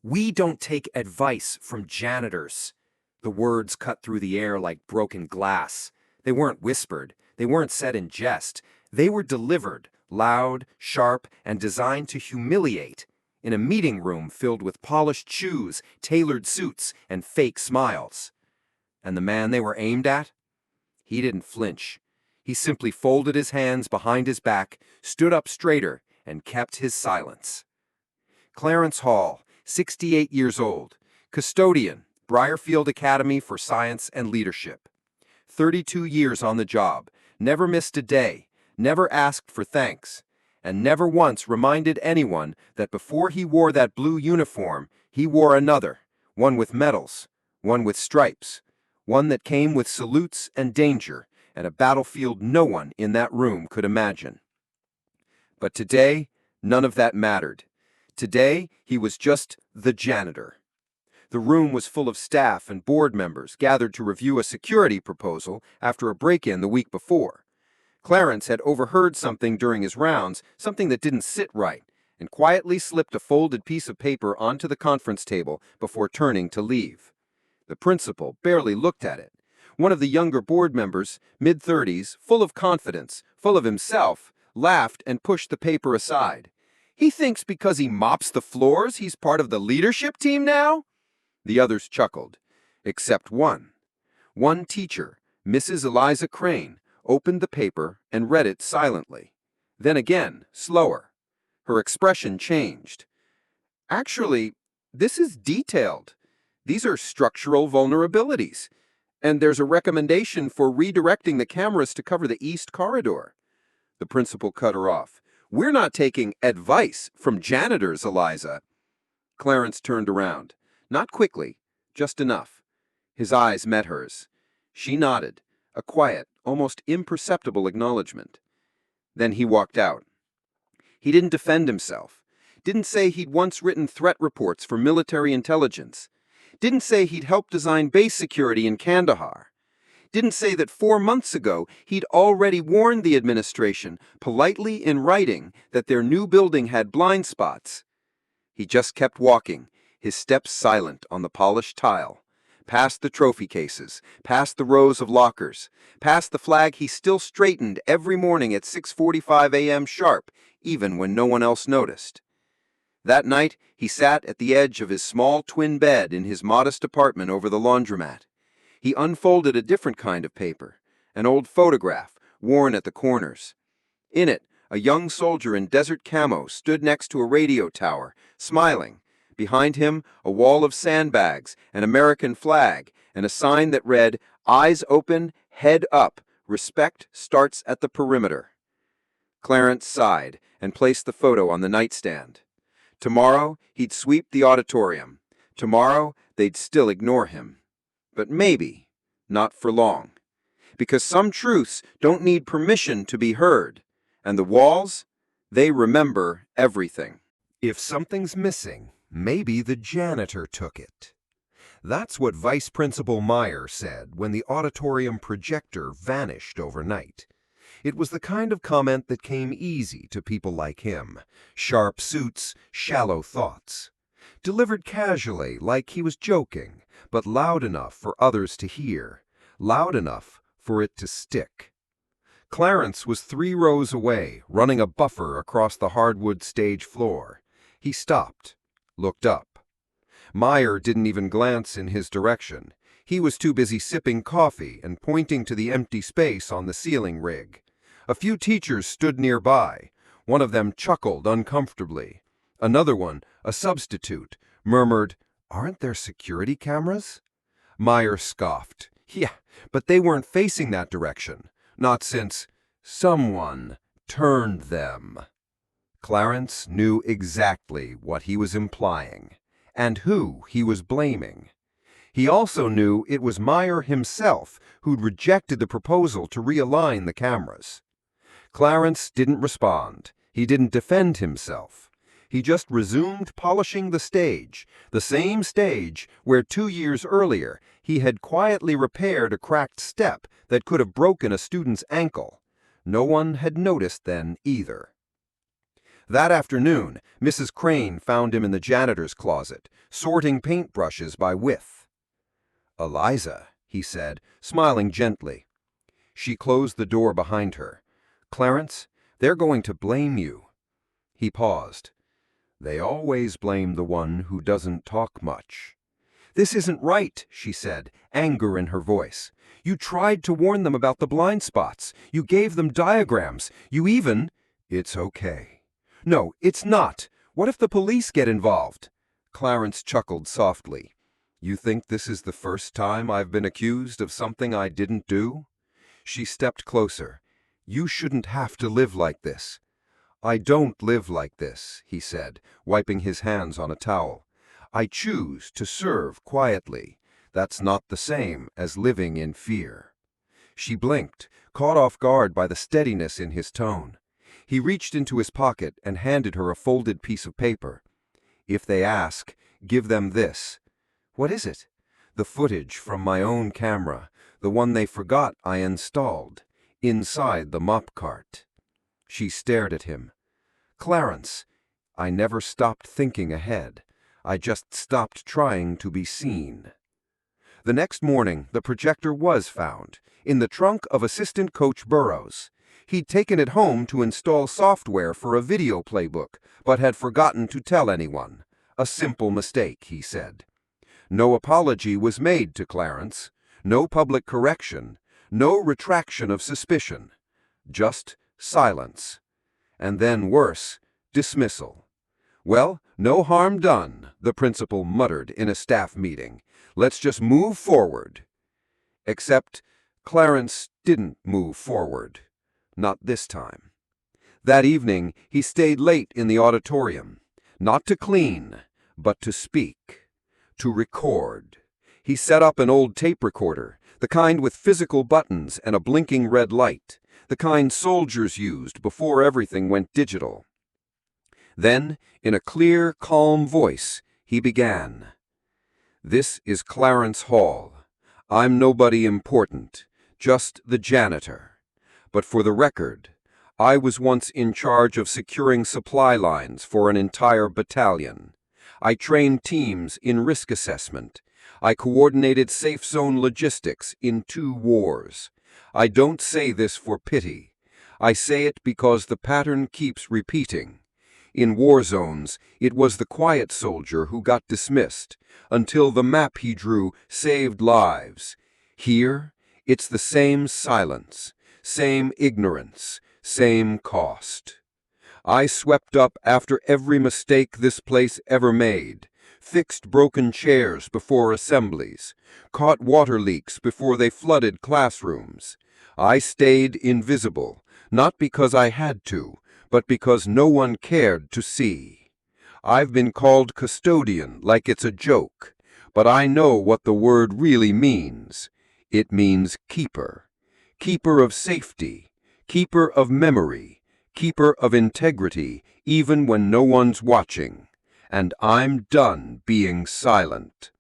We don't take advice from janitors. The words cut through the air like broken glass. They weren't whispered. They weren't said in jest. They were delivered, loud, sharp, and designed to humiliate, in a meeting room filled with polished shoes, tailored suits, and fake smiles. And the man they were aimed at? He didn't flinch. He simply folded his hands behind his back, stood up straighter, and kept his silence. Clarence Hall, 68 years old, custodian, Briarfield Academy for Science and Leadership. 32 years on the job, never missed a day, never asked for thanks, and never once reminded anyone that before he wore that blue uniform, he wore another, one with medals, one with stripes, one that came with salutes and danger, and a battlefield no one in that room could imagine. But today, none of that mattered. Today, he was just the janitor. The room was full of staff and board members gathered to review a security proposal after a break-in the week before. Clarence had overheard something during his rounds, something that didn't sit right, and quietly slipped a folded piece of paper onto the conference table before turning to leave. The principal barely looked at it. One of the younger board members, mid-30s, full of confidence, full of himself, laughed and pushed the paper aside. He thinks because he mops the floors, he's part of the leadership team now? The others chuckled, except one. One teacher, Mrs. Eliza Crane, opened the paper and read it silently. Then again, slower. Her expression changed. Actually, this is detailed. These are structural vulnerabilities. And there's a recommendation for redirecting the cameras to cover the east corridor. The principal cut her off. We're not taking advice from janitors, Eliza. Clarence turned around. Not quickly, just enough. His eyes met hers. She nodded, a quiet, almost imperceptible acknowledgement. Then he walked out. He didn't defend himself. Didn't say he'd once written threat reports for military intelligence. Didn't say he'd helped design base security in Kandahar. Didn't say that 4 months ago he'd already warned the administration, politely in writing, that their new building had blind spots. He just kept walking, his steps silent on the polished tile, past the trophy cases, past the rows of lockers, past the flag he still straightened every morning at 6:45 a.m. sharp, even when no one else noticed. That night, he sat at the edge of his small twin bed in his modest apartment over the laundromat. He unfolded a different kind of paper, an old photograph, worn at the corners. In it, a young soldier in desert camo stood next to a radio tower, smiling. Behind him, a wall of sandbags, an American flag, and a sign that read, "Eyes open, head up, respect starts at the perimeter." Clarence sighed and placed the photo on the nightstand. Tomorrow, he'd sweep the auditorium. Tomorrow, they'd still ignore him. But maybe, not for long. Because some truths don't need permission to be heard. And the walls, they remember everything. If something's missing, maybe the janitor took it. That's what Vice Principal Meyer said when the auditorium projector vanished overnight. It was the kind of comment that came easy to people like him. Sharp suits, shallow thoughts. Delivered casually, like he was joking, but loud enough for others to hear. Loud enough for it to stick. Clarence was 3 rows away, running a buffer across the hardwood stage floor. He stopped, looked up. Meyer didn't even glance in his direction. He was too busy sipping coffee and pointing to the empty space on the ceiling rig. A few teachers stood nearby. One of them chuckled uncomfortably. Another one, a substitute, murmured, "Aren't there security cameras?" Meyer scoffed. Yeah, but they weren't facing that direction. Not since someone turned them. Clarence knew exactly what he was implying, and who he was blaming. He also knew it was Meyer himself who'd rejected the proposal to realign the cameras. Clarence didn't respond. He didn't defend himself. He just resumed polishing the same stage where 2 years earlier he had quietly repaired a cracked step that could have broken a student's ankle. No one had noticed then either. That afternoon, Mrs. Crane found him in the janitor's closet, sorting paintbrushes by width. "Eliza," he said, smiling gently. She closed the door behind her. "Clarence, they're going to blame you." He paused. "They always blame the one who doesn't talk much." "This isn't right," she said, anger in her voice. "You tried to warn them about the blind spots. You gave them diagrams. You even—" "It's okay." "No, it's not. What if the police get involved?" Clarence chuckled softly. "You think this is the first time I've been accused of something I didn't do?" She stepped closer. "You shouldn't have to live like this." "I don't live like this," he said, wiping his hands on a towel. "I choose to serve quietly. That's not the same as living in fear." She blinked, caught off guard by the steadiness in his tone. He reached into his pocket and handed her a folded piece of paper. "If they ask, give them this." "What is it?" "The footage from my own camera, the one they forgot I installed, inside the mop cart." She stared at him. "Clarence, I never stopped thinking ahead. I just stopped trying to be seen." The next morning, the projector was found, in the trunk of assistant coach Burrows. He'd taken it home to install software for a video playbook, but had forgotten to tell anyone. A simple mistake, he said. No apology was made to Clarence, no public correction, no retraction of suspicion. Just silence. And then worse, dismissal. "Well, no harm done," the principal muttered in a staff meeting. "Let's just move forward." Except Clarence didn't move forward. Not this time. That evening, he stayed late in the auditorium. Not to clean, but to speak. To record. He set up an old tape recorder, the kind with physical buttons and a blinking red light, the kind soldiers used before everything went digital. Then, in a clear, calm voice, he began. "This is Clarence Hall. I'm nobody important, just the janitor. But for the record, I was once in charge of securing supply lines for an entire battalion. I trained teams in risk assessment. I coordinated safe zone logistics in 2 wars. I don't say this for pity. I say it because the pattern keeps repeating. In war zones, it was the quiet soldier who got dismissed, until the map he drew saved lives. Here, it's the same silence, same ignorance, same cost. I swept up after every mistake this place ever made, fixed broken chairs before assemblies, caught water leaks before they flooded classrooms. I stayed invisible, not because I had to, but because no one cared to see. I've been called custodian like it's a joke, but I know what the word really means. It means keeper. Keeper of safety, keeper of memory, keeper of integrity, even when no one's watching. And I'm done being silent."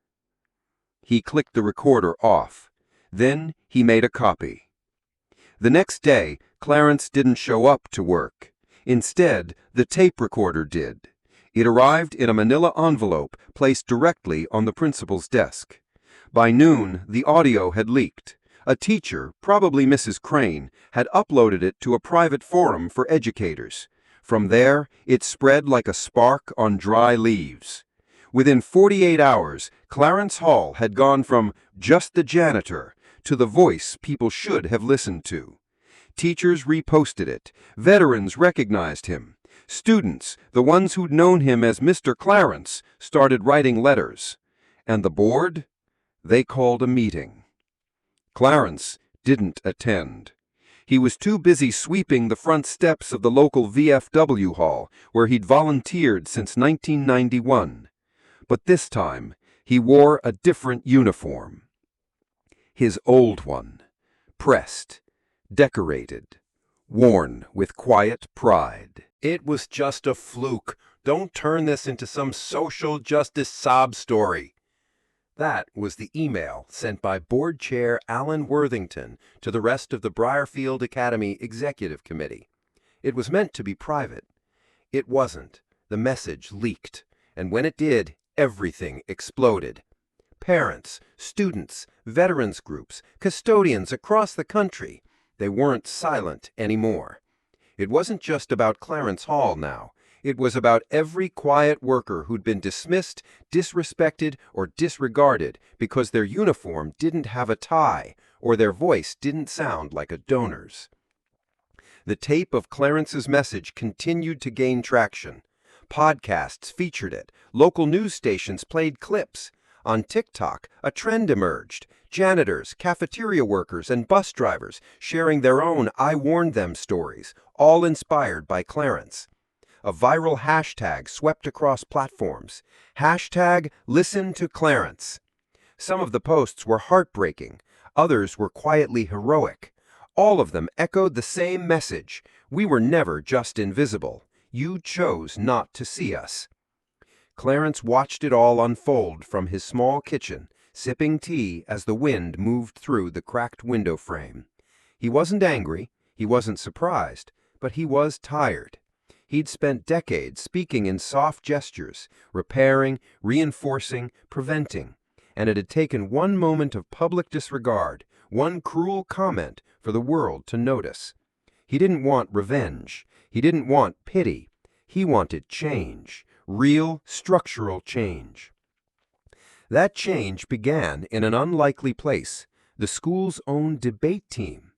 He clicked the recorder off. Then he made a copy. The next day, Clarence didn't show up to work. Instead, the tape recorder did. It arrived in a manila envelope placed directly on the principal's desk. By noon, the audio had leaked. A teacher, probably Mrs. Crane, had uploaded it to a private forum for educators. From there, it spread like a spark on dry leaves. Within 48 hours, Clarence Hall had gone from just the janitor to the voice people should have listened to. Teachers reposted it. Veterans recognized him. Students, the ones who'd known him as Mr. Clarence, started writing letters. And the board? They called a meeting. Clarence didn't attend. He was too busy sweeping the front steps of the local VFW hall, where he'd volunteered since 1991. But this time, he wore a different uniform. His old one, pressed, decorated, worn with quiet pride. "It was just a fluke. Don't turn this into some social justice sob story." That was the email sent by Board Chair Alan Worthington to the rest of the Briarfield Academy Executive Committee. It was meant to be private. It wasn't. The message leaked, and when it did, everything exploded. Parents, students, veterans groups, custodians across the country, they weren't silent anymore. It wasn't just about Clarence Hall now. It was about every quiet worker who'd been dismissed, disrespected, or disregarded because their uniform didn't have a tie or their voice didn't sound like a donor's. The tape of Clarence's message continued to gain traction. Podcasts featured it. Local news stations played clips. On TikTok, a trend emerged. Janitors, cafeteria workers, and bus drivers sharing their own "I warned them" stories, all inspired by Clarence. A viral hashtag swept across platforms. Hashtag Listen to Clarence. Some of the posts were heartbreaking. Others were quietly heroic. All of them echoed the same message. We were never just invisible. You chose not to see us. Clarence watched it all unfold from his small kitchen, sipping tea as the wind moved through the cracked window frame. He wasn't angry, he wasn't surprised, but he was tired. He'd spent decades speaking in soft gestures, repairing, reinforcing, preventing, and it had taken one moment of public disregard, one cruel comment for the world to notice. He didn't want revenge. He didn't want pity. He wanted change, real structural change. That change began in an unlikely place, the school's own debate team.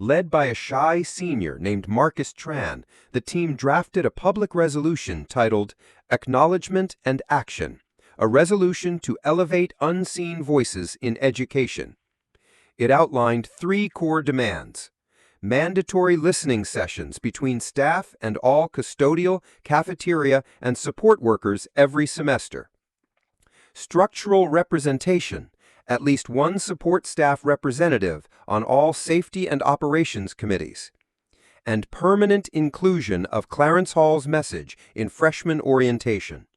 Led by a shy senior named Marcus Tran, the team drafted a public resolution titled Acknowledgement and Action, a resolution to elevate unseen voices in education. It outlined 3 core demands: mandatory listening sessions between staff and all custodial, cafeteria, and support workers every semester. Structural representation, at least one support staff representative on all safety and operations committees. And permanent inclusion of Clarence Hall's message in freshman orientation.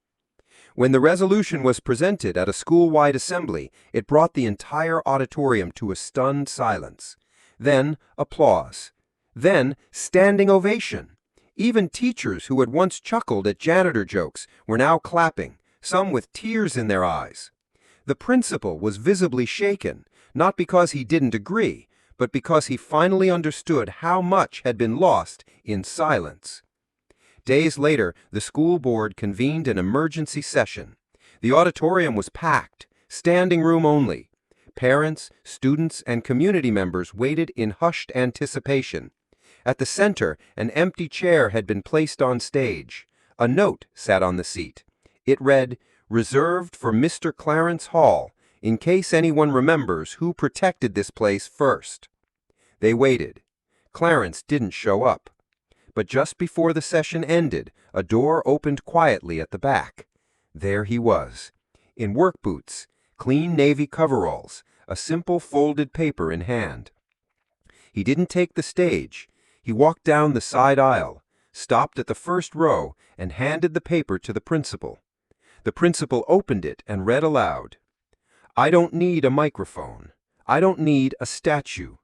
When the resolution was presented at a school-wide assembly, it brought the entire auditorium to a stunned silence. Then applause. Then standing ovation. Even teachers who had once chuckled at janitor jokes were now clapping, some with tears in their eyes. The principal was visibly shaken, not because he didn't agree, but because he finally understood how much had been lost in silence. Days later, the school board convened an emergency session. The auditorium was packed, standing room only. Parents, students, and community members waited in hushed anticipation. At the center, an empty chair had been placed on stage. A note sat on the seat. It read, "Reserved for Mr. Clarence Hall, in case anyone remembers who protected this place first." They waited. Clarence didn't show up. But just before the session ended, a door opened quietly at the back. There he was, in work boots, clean navy coveralls, a simple folded paper in hand. He didn't take the stage. He walked down the side aisle, stopped at the first row, and handed the paper to the principal. The principal opened it and read aloud, "I don't need a microphone. I don't need a statue.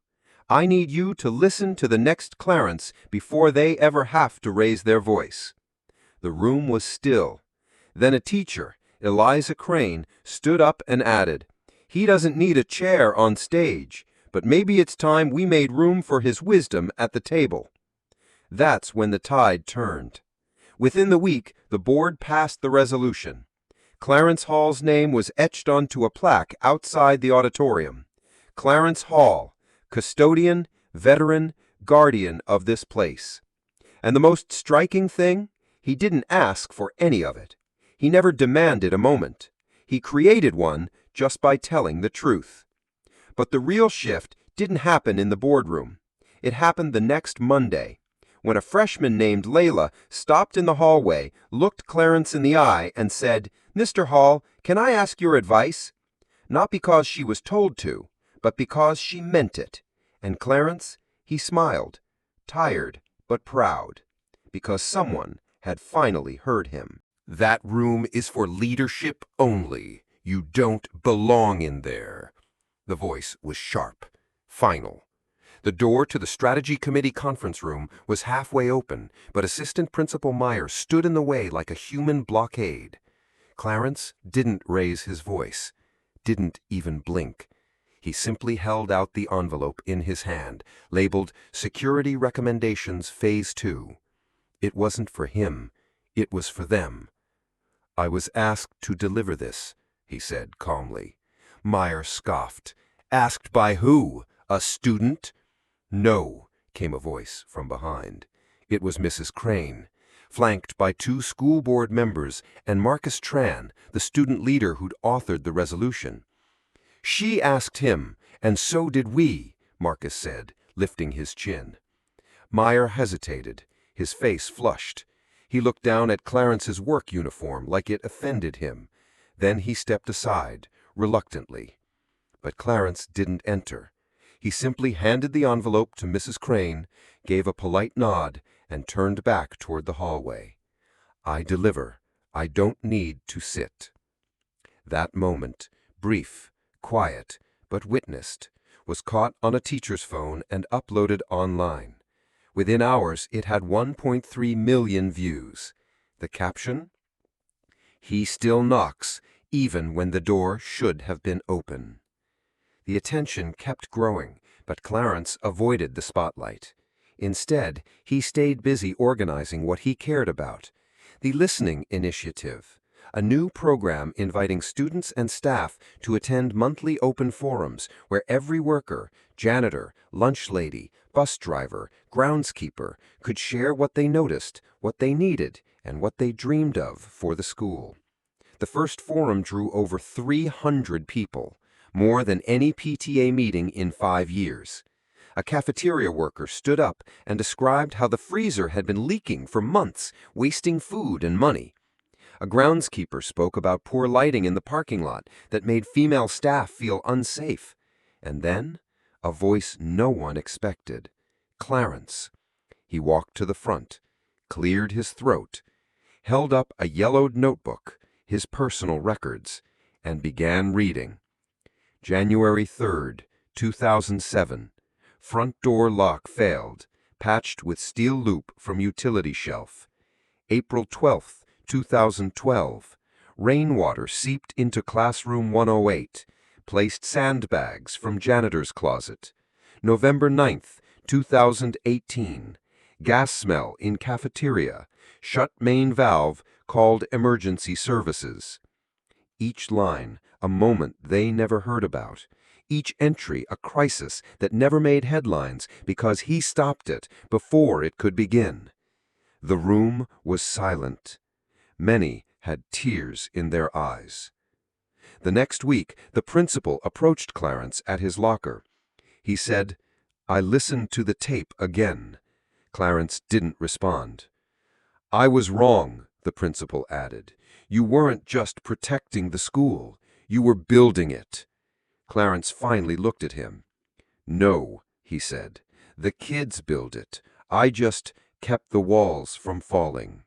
I need you to listen to the next Clarence before they ever have to raise their voice." The room was still. Then a teacher, Eliza Crane, stood up and added, "He doesn't need a chair on stage, but maybe it's time we made room for his wisdom at the table." That's when the tide turned. Within the week, the board passed the resolution. Clarence Hall's name was etched onto a plaque outside the auditorium. Clarence Hall, custodian, veteran, guardian of this place. And the most striking thing, he didn't ask for any of it. He never demanded a moment. He created one just by telling the truth. But the real shift didn't happen in the boardroom. It happened the next Monday, when a freshman named Layla stopped in the hallway, looked Clarence in the eye, and said, "Mr. Hall, can I ask your advice?" Not because she was told to, but because she meant it. And Clarence, he smiled, tired but proud, because someone had finally heard him. That room is for leadership only. You don't belong in there. The voice was sharp, final. The door to the Strategy Committee conference room was halfway open, but Assistant Principal Meyer stood in the way like a human blockade. Clarence didn't raise his voice, didn't even blink. He simply held out the envelope in his hand, labeled Security Recommendations Phase 2. It wasn't for him, it was for them. "I was asked to deliver this," he said calmly. Meyer scoffed. "Asked by who? A student?" "No," came a voice from behind. It was Mrs. Crane, flanked by 2 school board members and Marcus Tran, the student leader who'd authored the resolution. "She asked him, and so did we," Marcus said, lifting his chin. Meyer hesitated, his face flushed. He looked down at Clarence's work uniform like it offended him. Then he stepped aside, reluctantly. But Clarence didn't enter. He simply handed the envelope to Mrs. Crane, gave a polite nod, and turned back toward the hallway. "I deliver. I don't need to sit." That moment, brief, quiet, but witnessed, was caught on a teacher's phone and uploaded online. Within hours, it had 1.3 million views. The caption? "He still knocks, even when the door should have been open." The attention kept growing, but Clarence avoided the spotlight. Instead, he stayed busy organizing what he cared about: the Listening Initiative, a new program inviting students and staff to attend monthly open forums where every worker, janitor, lunch lady, bus driver, groundskeeper could share what they noticed, what they needed, and what they dreamed of for the school. The first forum drew over 300 people, more than any PTA meeting in 5 years. A cafeteria worker stood up and described how the freezer had been leaking for months, wasting food and money. A groundskeeper spoke about poor lighting in the parking lot that made female staff feel unsafe. And then, a voice no one expected: Clarence. He walked to the front, cleared his throat, held up a yellowed notebook, his personal records, and began reading. January 3rd, 2007. Front door lock failed, patched with steel loop from utility shelf. April 12th, 2012. Rainwater seeped into classroom 108, placed sandbags from janitor's closet. November 9th, 2018. Gas smell in cafeteria, shut main valve, called emergency services. Each line, a moment they never heard about. Each entry, a crisis that never made headlines because he stopped it before it could begin. The room was silent. Many had tears in their eyes. The next week, the principal approached Clarence at his locker. He said, "I listened to the tape again." Clarence didn't respond. "I was wrong," the principal added. "You weren't just protecting the school. You were building it." Clarence finally looked at him. "No," he said. "The kids build it. I just kept the walls from falling."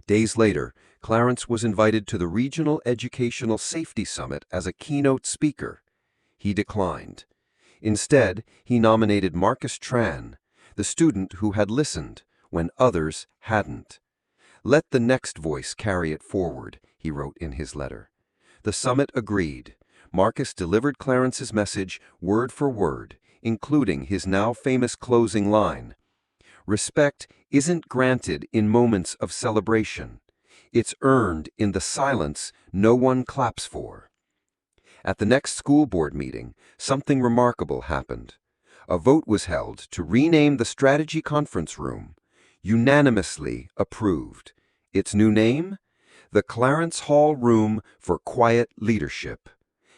Days later, Clarence was invited to the Regional Educational Safety Summit as a keynote speaker. He declined. Instead, he nominated Marcus Tran, the student who had listened when others hadn't. "Let the next voice carry it forward," he wrote in his letter. The summit agreed. Marcus delivered Clarence's message word for word, including his now famous closing line: "Respect isn't granted in moments of celebration. It's earned in the silence no one claps for." At the next school board meeting, something remarkable happened. A vote was held to rename the Strategy Conference Room. Unanimously approved. Its new name? The Clarence Hall Room for Quiet Leadership.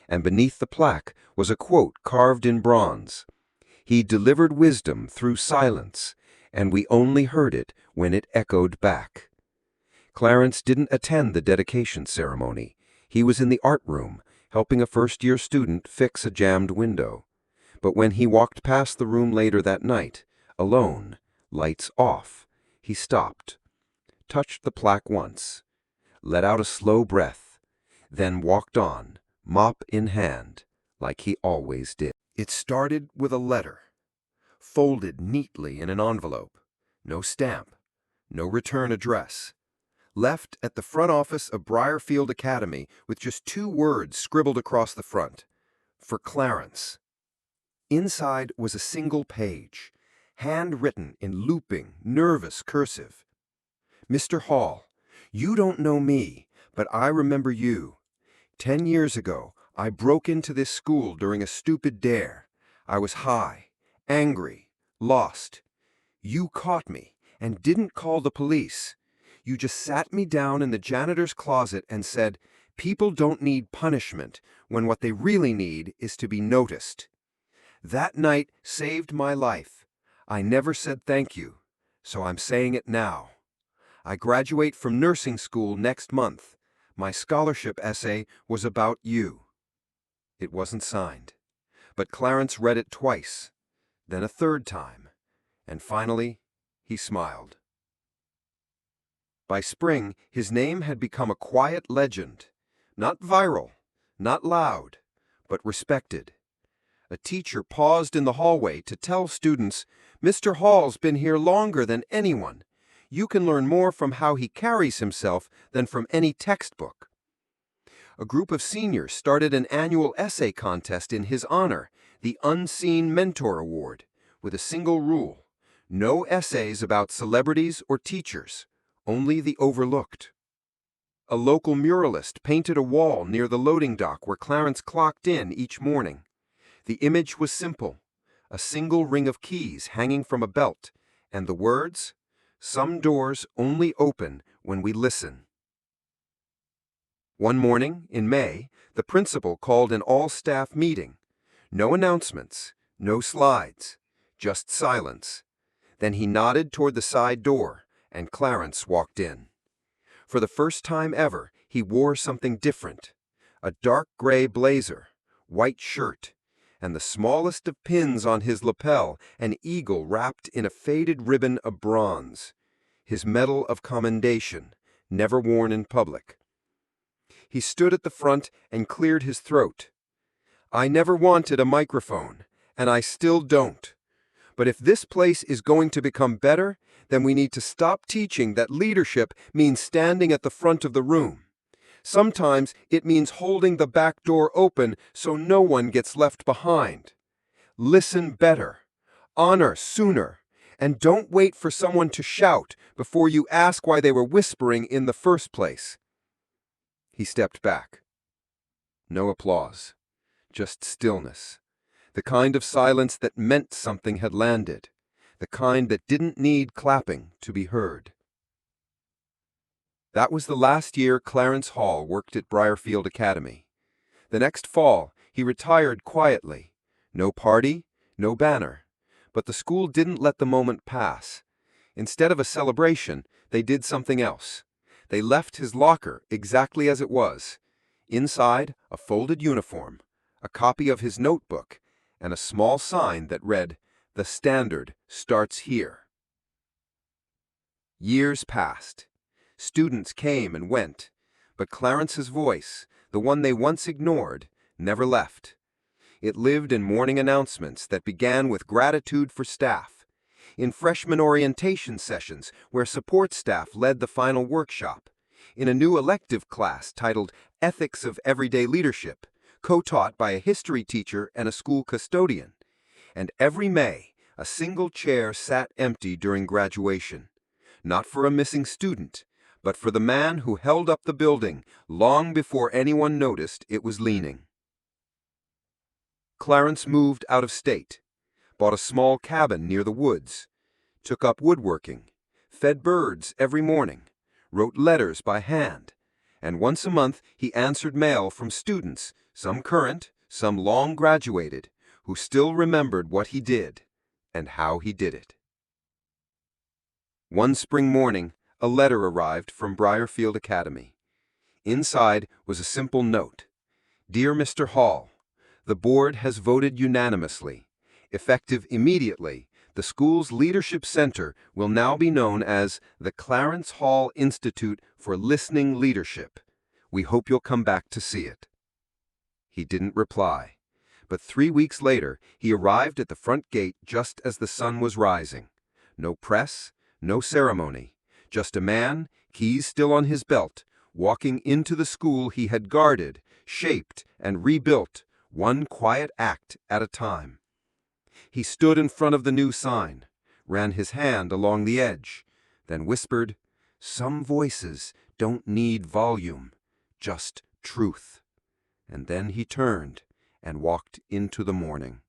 And beneath the plaque was a quote carved in bronze: "He delivered wisdom through silence, and we only heard it when it echoed back." Clarence didn't attend the dedication ceremony. He was in the art room, helping a first-year student fix a jammed window. But when he walked past the room later that night, alone, lights off, he stopped, touched the plaque once, let out a slow breath, then walked on, mop in hand, like he always did. It started with a letter, folded neatly in an envelope. No stamp, no return address. left at the front office of Briarfield Academy with just 2 words scribbled across the front. For Clarence. Inside was a single page, handwritten in looping, nervous cursive. Mr. Hall, you don't know me, but I remember you. 10 years ago, I broke into this school during a stupid dare. I was high, angry, lost. You caught me and didn't call the police. You just sat me down in the janitor's closet and said, people don't need punishment when what they really need is to be noticed. That night saved my life. I never said thank you, so I'm saying it now. I graduate from nursing school next month. My scholarship essay was about you. It wasn't signed, but Clarence read it twice, then a third time, and finally he smiled. By spring, his name had become a quiet legend, not viral, not loud, but respected. A teacher paused in the hallway to tell students, Mr. Hall's been here longer than anyone. You can learn more from how he carries himself than from any textbook. A group of seniors started an annual essay contest in his honor, the Unseen Mentor Award, with a single rule: no essays about celebrities or teachers, only the overlooked. A local muralist painted a wall near the loading dock where Clarence clocked in each morning. The image was simple, a single ring of keys hanging from a belt, and the words, "Some doors only open when we listen." One morning, in May, the principal called an all-staff meeting. No announcements, no slides, just silence. Then he nodded toward the side door, and Clarence walked in. For the first time ever, he wore something different. A dark gray blazer, white shirt, and the smallest of pins on his lapel, an eagle wrapped in a faded ribbon of bronze. His medal of commendation, never worn in public. He stood at the front and cleared his throat. I never wanted a microphone, and I still don't. But if this place is going to become better, then we need to stop teaching that leadership means standing at the front of the room. Sometimes it means holding the back door open so no one gets left behind. Listen better, honor sooner, and don't wait for someone to shout before you ask why they were whispering in the first place. He stepped back. No applause, just stillness. The kind of silence that meant something had landed, the kind that didn't need clapping to be heard. That was the last year Clarence Hall worked at Briarfield Academy. The next fall, he retired quietly. No party, no banner. But the school didn't let the moment pass. Instead of a celebration, they did something else. They left his locker exactly as it was. Inside, a folded uniform, a copy of his notebook, and a small sign that read, "The standard starts here." Years passed. Students came and went, but Clarence's voice, the one they once ignored, never left. It lived in morning announcements that began with gratitude for staff, in freshman orientation sessions where support staff led the final workshop, in a new elective class titled Ethics of Everyday Leadership, co-taught by a history teacher and a school custodian. And every May, a single chair sat empty during graduation, not for a missing student, but for the man who held up the building long before anyone noticed it was leaning. Clarence moved out of state, bought a small cabin near the woods, took up woodworking, fed birds every morning, wrote letters by hand, and once a month he answered mail from students, some current, some long graduated, who still remembered what he did and how he did it. One spring morning, a letter arrived from Briarfield Academy. Inside was a simple note. Dear Mr. Hall, the board has voted unanimously. Effective immediately, the school's leadership center will now be known as the Clarence Hall Institute for Listening Leadership. We hope you'll come back to see it. He didn't reply, but 3 weeks later, he arrived at the front gate just as the sun was rising. No press, no ceremony. Just a man, keys still on his belt, walking into the school he had guarded, shaped, and rebuilt, one quiet act at a time. He stood in front of the new sign, ran his hand along the edge, then whispered, "Some voices don't need volume, just truth." And then he turned and walked into the morning.